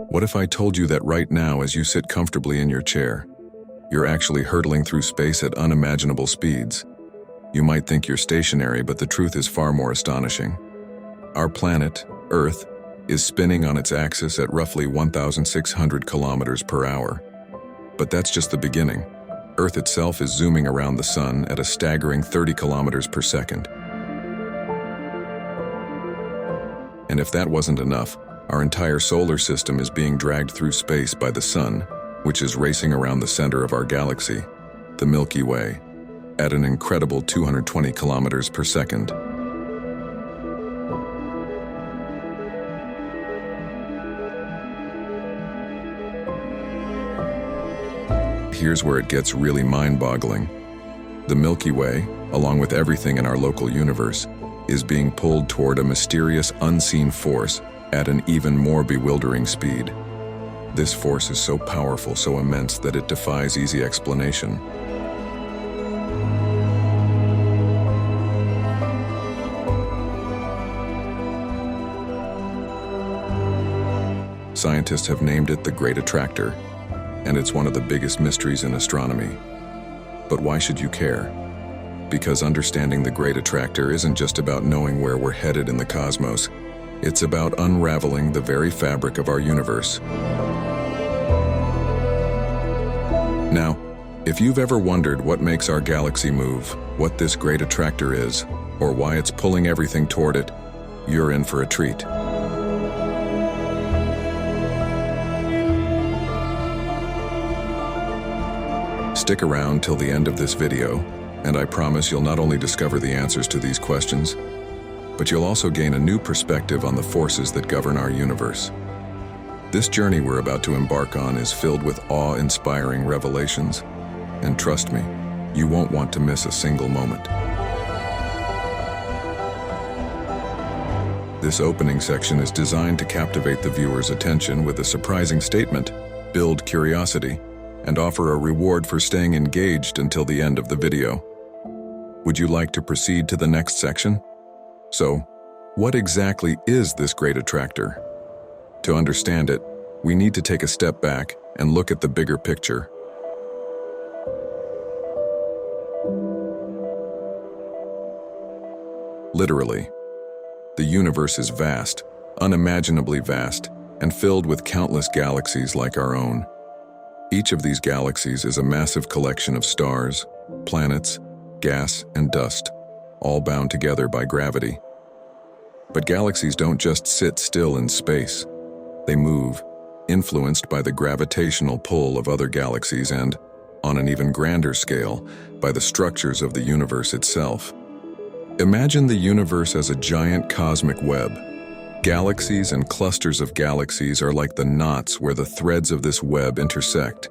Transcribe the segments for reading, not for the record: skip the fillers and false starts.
What if I told you that right now, as you sit comfortably in your chair, you're actually hurtling through space at unimaginable speeds? You might think you're stationary, but the truth is far more astonishing. Our planet, Earth, is spinning on its axis at roughly 1,600 kilometers per hour. But that's just the beginning. Earth itself is zooming around the Sun at a staggering 30 kilometers per second. And if that wasn't enough, our entire solar system is being dragged through space by the Sun, which is racing around the center of our galaxy, the Milky Way, at an incredible 220 kilometers per second. Here's where it gets really mind-boggling. The Milky Way, along with everything in our local universe, is being pulled toward a mysterious, unseen force at an even more bewildering speed. This force is so powerful, so immense, that it defies easy explanation. Scientists have named it the Great Attractor, and it's one of the biggest mysteries in astronomy. But why should you care? Because understanding the Great Attractor isn't just about knowing where we're headed in the cosmos. It's about unraveling the very fabric of our universe. Now, if you've ever wondered what makes our galaxy move, what this Great Attractor is, or why it's pulling everything toward it, you're in for a treat. Stick around till the end of this video, and I promise you'll not only discover the answers to these questions, but you'll also gain a new perspective on the forces that govern our universe. This journey we're about to embark on is filled with awe-inspiring revelations, and trust me, you won't want to miss a single moment. This opening section is designed to captivate the viewer's attention with a surprising statement, build curiosity, and offer a reward for staying engaged until the end of the video. Would you like to proceed to the next section? So, what exactly is this Great Attractor? To understand it, we need to take a step back and look at the bigger picture. Literally, the universe is vast, unimaginably vast, and filled with countless galaxies like our own. Each of these galaxies is a massive collection of stars, planets, gas, and dust, all bound together by gravity. But galaxies don't just sit still in space. They move, influenced by the gravitational pull of other galaxies and, on an even grander scale, by the structures of the universe itself. Imagine the universe as a giant cosmic web. Galaxies and clusters of galaxies are like the knots where the threads of this web intersect.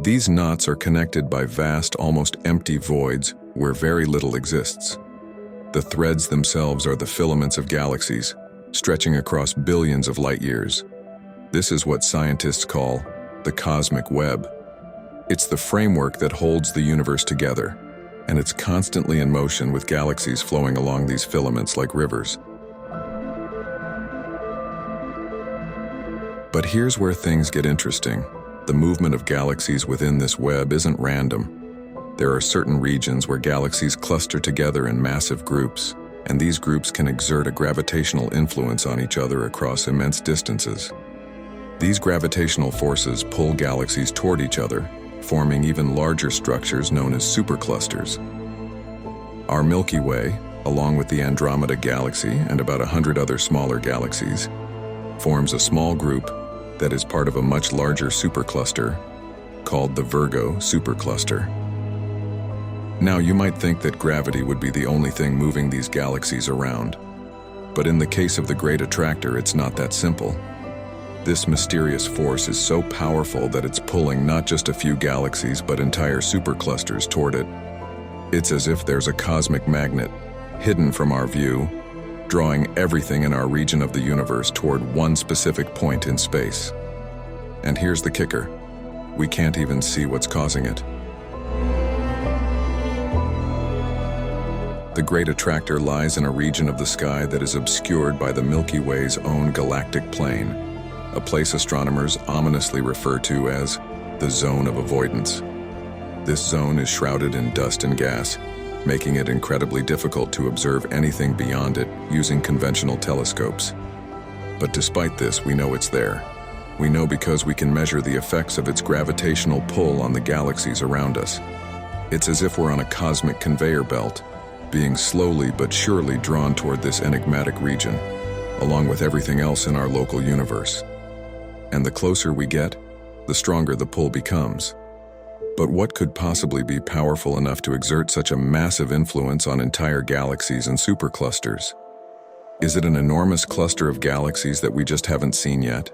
These knots are connected by vast, almost empty voids where very little exists. The threads themselves are the filaments of galaxies, stretching across billions of light years. This is what scientists call the cosmic web. It's the framework that holds the universe together, and it's constantly in motion with galaxies flowing along these filaments like rivers. But here's where things get interesting. The movement of galaxies within this web isn't random. There are certain regions where galaxies cluster together in massive groups, and these groups can exert a gravitational influence on each other across immense distances. These gravitational forces pull galaxies toward each other, forming even larger structures known as superclusters. Our Milky Way, along with the Andromeda Galaxy and about 100 other smaller galaxies, forms a small group that is part of a much larger supercluster called the Virgo supercluster. Now, you might think that gravity would be the only thing moving these galaxies around, but in the case of the Great Attractor, it's not that simple. This mysterious force is so powerful that it's pulling not just a few galaxies but entire superclusters toward it. It's as if there's a cosmic magnet, hidden from our view, drawing everything in our region of the universe toward one specific point in space. And here's the kicker: we can't even see what's causing it. The Great Attractor lies in a region of the sky that is obscured by the Milky Way's own galactic plane, a place astronomers ominously refer to as the zone of avoidance. This zone is shrouded in dust and gas, making it incredibly difficult to observe anything beyond it using conventional telescopes. But despite this, we know it's there. We know because we can measure the effects of its gravitational pull on the galaxies around us. It's as if we're on a cosmic conveyor belt, being slowly but surely drawn toward this enigmatic region, along with everything else in our local universe. And the closer we get, the stronger the pull becomes. But what could possibly be powerful enough to exert such a massive influence on entire galaxies and superclusters? Is it an enormous cluster of galaxies that we just haven't seen yet?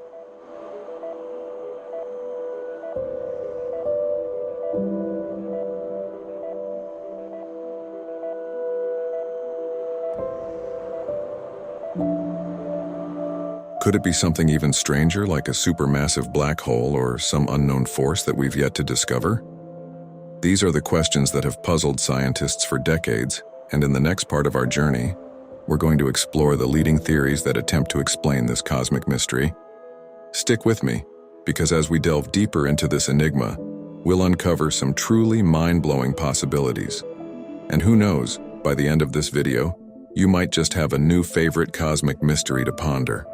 Could it be something even stranger, like a supermassive black hole or some unknown force that we've yet to discover? These are the questions that have puzzled scientists for decades, and in the next part of our journey, we're going to explore the leading theories that attempt to explain this cosmic mystery. Stick with me, because as we delve deeper into this enigma, we'll uncover some truly mind-blowing possibilities. And who knows, by the end of this video, you might just have a new favorite cosmic mystery to ponder.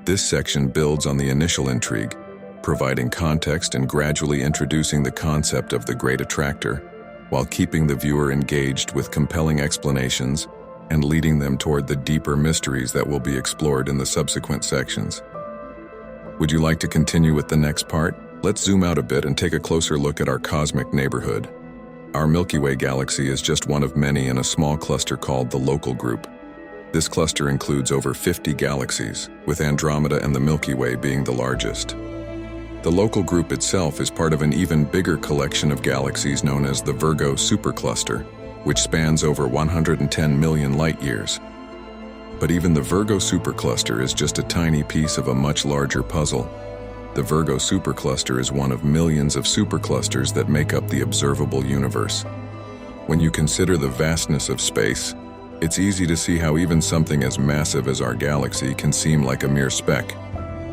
This section builds on the initial intrigue, providing context and gradually introducing the concept of the Great Attractor, while keeping the viewer engaged with compelling explanations and leading them toward the deeper mysteries that will be explored in the subsequent sections. Would you like to continue with the next part? Let's zoom out a bit and take a closer look at our cosmic neighborhood. Our Milky Way galaxy is just one of many in a small cluster called the Local Group. This cluster includes over 50 galaxies, with Andromeda and the Milky Way being the largest. The Local Group itself is part of an even bigger collection of galaxies known as the Virgo supercluster, which spans over 110 million light-years. But even the Virgo supercluster is just a tiny piece of a much larger puzzle. The Virgo supercluster is one of millions of superclusters that make up the observable universe. When you consider the vastness of space, it's easy to see how even something as massive as our galaxy can seem like a mere speck.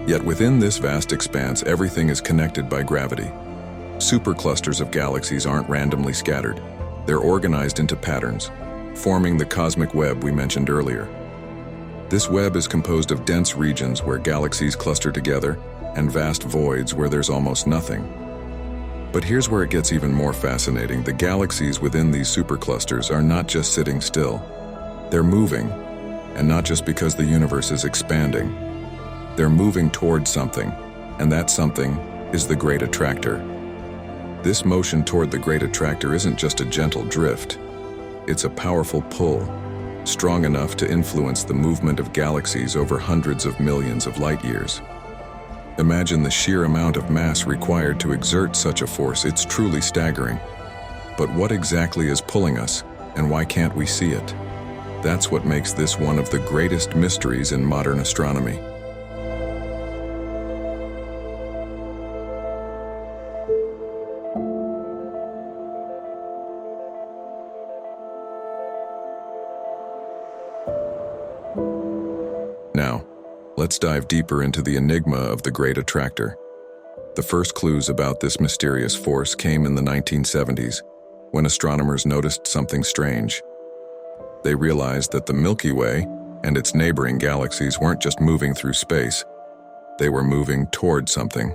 Yet within this vast expanse, everything is connected by gravity. Superclusters of galaxies aren't randomly scattered. They're organized into patterns, forming the cosmic web we mentioned earlier. This web is composed of dense regions where galaxies cluster together and vast voids where there's almost nothing. But here's where it gets even more fascinating. The galaxies within these superclusters are not just sitting still. They're moving, and not just because the universe is expanding. They're moving towards something, and that something is the Great Attractor. This motion toward the Great Attractor isn't just a gentle drift. It's a powerful pull, strong enough to influence the movement of galaxies over hundreds of millions of light-years. Imagine the sheer amount of mass required to exert such a force. It's truly staggering. But what exactly is pulling us, and why can't we see it? That's what makes this one of the greatest mysteries in modern astronomy. Now, let's dive deeper into the enigma of the Great Attractor. The first clues about this mysterious force came in the 1970s, when astronomers noticed something strange. They realized that the Milky Way and its neighboring galaxies weren't just moving through space. They were moving toward something.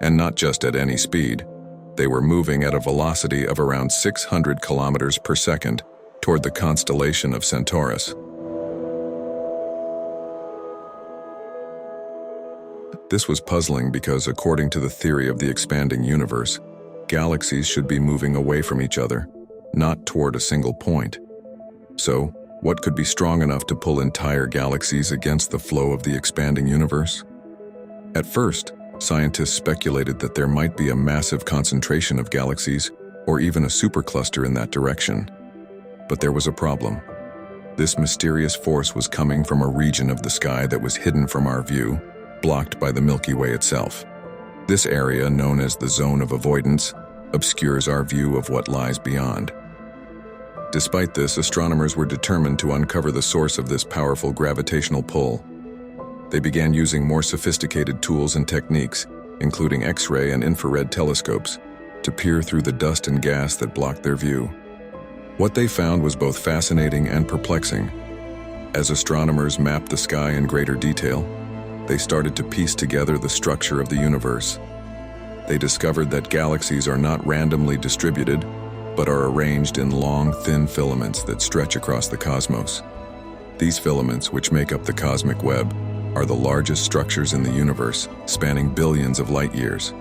And not just at any speed. They were moving at a velocity of around 600 kilometers per second toward the constellation of Centaurus. This was puzzling because, according to the theory of the expanding universe, galaxies should be moving away from each other, not toward a single point. So, what could be strong enough to pull entire galaxies against the flow of the expanding universe? At first, scientists speculated that there might be a massive concentration of galaxies, or even a supercluster in that direction. But there was a problem. This mysterious force was coming from a region of the sky that was hidden from our view, blocked by the Milky Way itself. This area, known as the zone of avoidance, obscures our view of what lies beyond. Despite this, astronomers were determined to uncover the source of this powerful gravitational pull. They began using more sophisticated tools and techniques, including X-ray and infrared telescopes, to peer through the dust and gas that blocked their view. What they found was both fascinating and perplexing. As astronomers mapped the sky in greater detail, they started to piece together the structure of the universe. They discovered that galaxies are not randomly distributed, but are arranged in long, thin filaments that stretch across the cosmos. These filaments, which make up the cosmic web, are the largest structures in the universe, spanning billions of light years.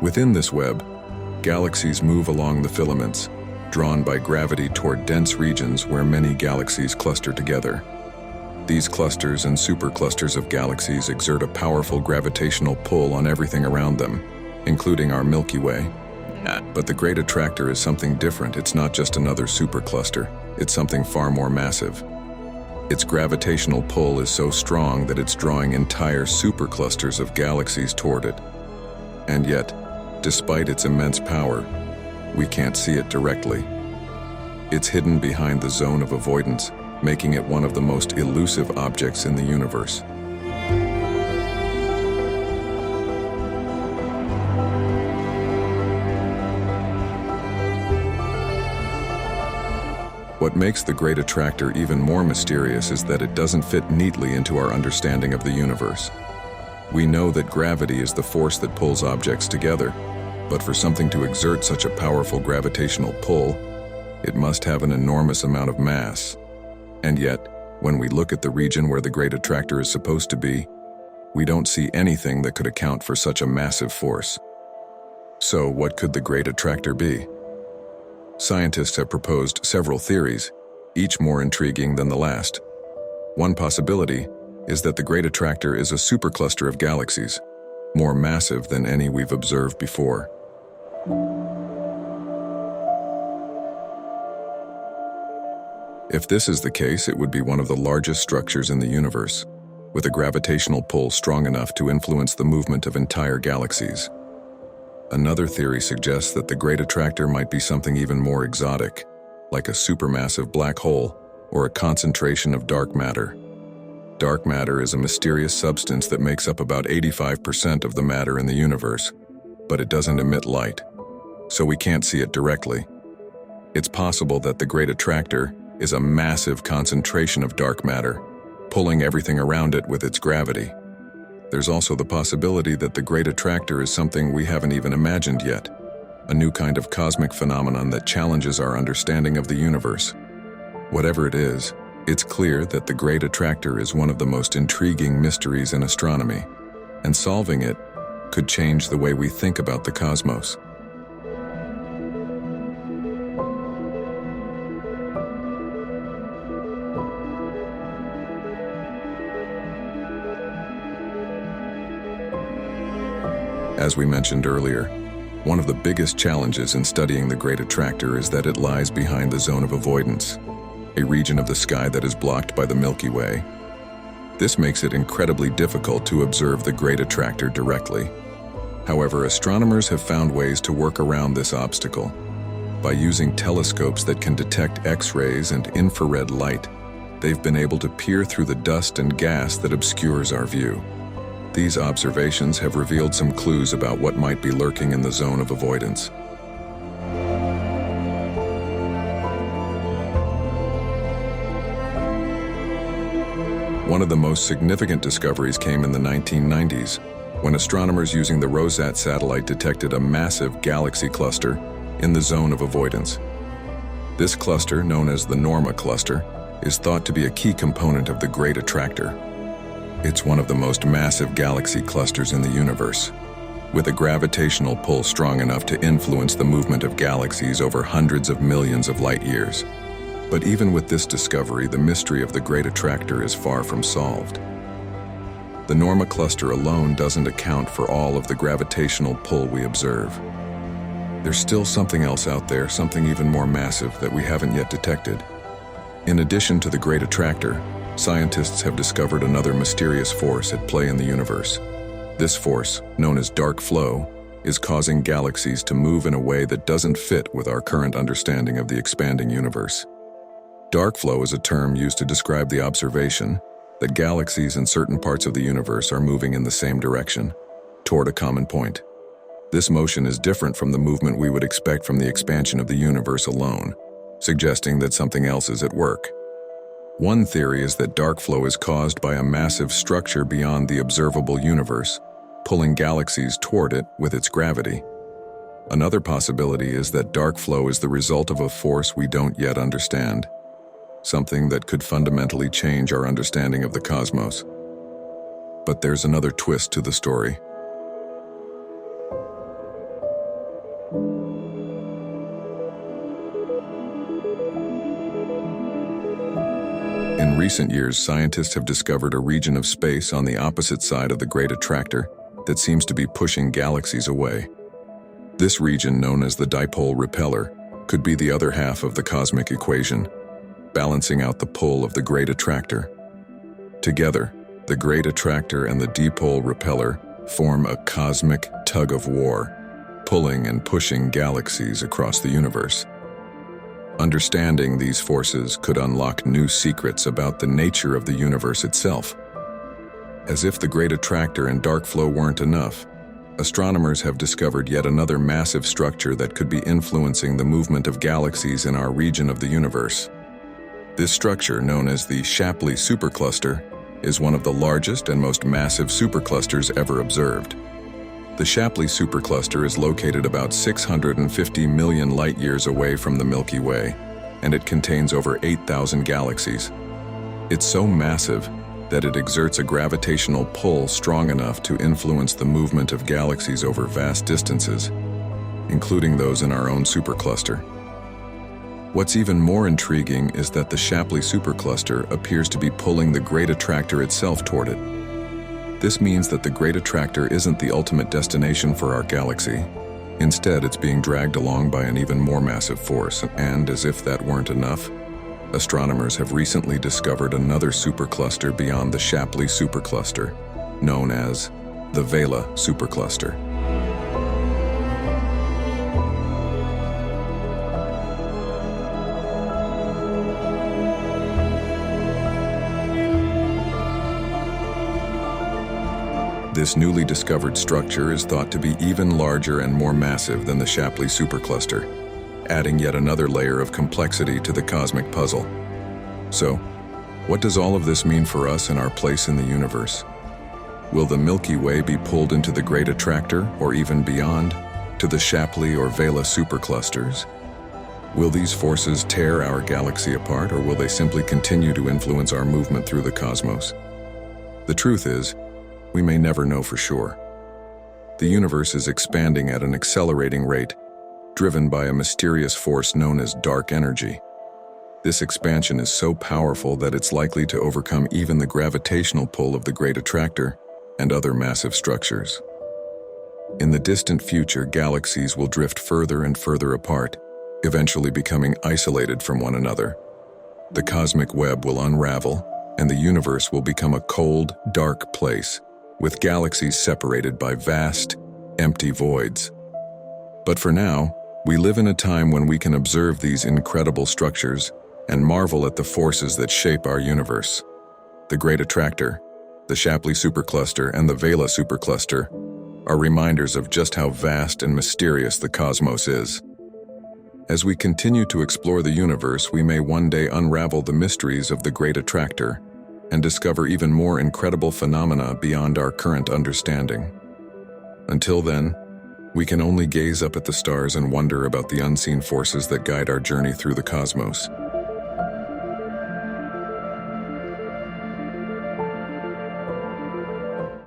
Within this web, galaxies move along the filaments, drawn by gravity toward dense regions where many galaxies cluster together. These clusters and superclusters of galaxies exert a powerful gravitational pull on everything around them, including our Milky Way. But the Great Attractor is something different. It's not just another supercluster. It's something far more massive. Its gravitational pull is so strong that it's drawing entire superclusters of galaxies toward it. And yet, despite its immense power, we can't see it directly. It's hidden behind the zone of avoidance, making it one of the most elusive objects in the universe. What makes the Great Attractor even more mysterious is that it doesn't fit neatly into our understanding of the universe. We know that gravity is the force that pulls objects together, but for something to exert such a powerful gravitational pull, it must have an enormous amount of mass. And yet, when we look at the region where the Great Attractor is supposed to be, we don't see anything that could account for such a massive force. So, what could the Great Attractor be? Scientists have proposed several theories, each more intriguing than the last. One possibility is that the Great Attractor is a supercluster of galaxies, more massive than any we've observed before. If this is the case, it would be one of the largest structures in the universe, with a gravitational pull strong enough to influence the movement of entire galaxies. Another theory suggests that the Great Attractor might be something even more exotic, like a supermassive black hole or a concentration of dark matter. Dark matter is a mysterious substance that makes up about 85% of the matter in the universe, but it doesn't emit light, so we can't see it directly. It's possible that the Great Attractor is a massive concentration of dark matter, pulling everything around it with its gravity. There's also the possibility that the Great Attractor is something we haven't even imagined yet, a new kind of cosmic phenomenon that challenges our understanding of the universe. Whatever it is, it's clear that the Great Attractor is one of the most intriguing mysteries in astronomy, and solving it could change the way we think about the cosmos. As we mentioned earlier, one of the biggest challenges in studying the Great Attractor is that it lies behind the zone of avoidance, a region of the sky that is blocked by the Milky Way. This makes it incredibly difficult to observe the Great Attractor directly. However, astronomers have found ways to work around this obstacle. By using telescopes that can detect X-rays and infrared light, they've been able to peer through the dust and gas that obscures our view. These observations have revealed some clues about what might be lurking in the zone of avoidance. One of the most significant discoveries came in the 1990s, when astronomers using the Rosat satellite detected a massive galaxy cluster in the zone of avoidance. This cluster, known as the Norma cluster, is thought to be a key component of the Great Attractor. It's one of the most massive galaxy clusters in the universe, with a gravitational pull strong enough to influence the movement of galaxies over hundreds of millions of light years. But even with this discovery, the mystery of the Great Attractor is far from solved. The Norma cluster alone doesn't account for all of the gravitational pull we observe. There's still something else out there, something even more massive that we haven't yet detected. In addition to the Great Attractor, scientists have discovered another mysterious force at play in the universe. This force, known as dark flow, is causing galaxies to move in a way that doesn't fit with our current understanding of the expanding universe. Dark flow is a term used to describe the observation that galaxies in certain parts of the universe are moving in the same direction, toward a common point. This motion is different from the movement we would expect from the expansion of the universe alone, suggesting that something else is at work. One theory is that dark flow is caused by a massive structure beyond the observable universe, pulling galaxies toward it with its gravity. Another possibility is that dark flow is the result of a force we don't yet understand, something that could fundamentally change our understanding of the cosmos. But there's another twist to the story. In recent years, scientists have discovered a region of space on the opposite side of the Great Attractor that seems to be pushing galaxies away. This region, known as the dipole repeller, could be the other half of the cosmic equation, balancing out the pull of the Great Attractor. Together, the Great Attractor and the dipole repeller form a cosmic tug-of-war, pulling and pushing galaxies across the universe. Understanding these forces could unlock new secrets about the nature of the universe itself. As if the Great Attractor and dark flow weren't enough, astronomers have discovered yet another massive structure that could be influencing the movement of galaxies in our region of the universe. This structure, known as the Shapley supercluster, is one of the largest and most massive superclusters ever observed. The Shapley supercluster is located about 650 million light-years away from the Milky Way, and it contains over 8,000 galaxies. It's so massive that it exerts a gravitational pull strong enough to influence the movement of galaxies over vast distances, including those in our own supercluster. What's even more intriguing is that the Shapley supercluster appears to be pulling the Great Attractor itself toward it. This means that the Great Attractor isn't the ultimate destination for our galaxy. Instead, it's being dragged along by an even more massive force, and as if that weren't enough, astronomers have recently discovered another supercluster beyond the Shapley supercluster, known as the Vela supercluster. This newly discovered structure is thought to be even larger and more massive than the Shapley supercluster, adding yet another layer of complexity to the cosmic puzzle. So, what does all of this mean for us and our place in the universe? Will the Milky Way be pulled into the Great Attractor, or even beyond, to the Shapley or Vela superclusters? Will these forces tear our galaxy apart, or will they simply continue to influence our movement through the cosmos? The truth is, we may never know for sure. The universe is expanding at an accelerating rate, driven by a mysterious force known as dark energy. This expansion is so powerful that it's likely to overcome even the gravitational pull of the Great Attractor and other massive structures. In the distant future, galaxies will drift further and further apart, eventually becoming isolated from one another. The cosmic web will unravel, and the universe will become a cold, dark place, with galaxies separated by vast, empty voids. But for now, we live in a time when we can observe these incredible structures and marvel at the forces that shape our universe. The Great Attractor, the Shapley supercluster, and the Vela supercluster are reminders of just how vast and mysterious the cosmos is. As we continue to explore the universe, we may one day unravel the mysteries of the Great Attractor and discover even more incredible phenomena beyond our current understanding. Until then, we can only gaze up at the stars and wonder about the unseen forces that guide our journey through the cosmos.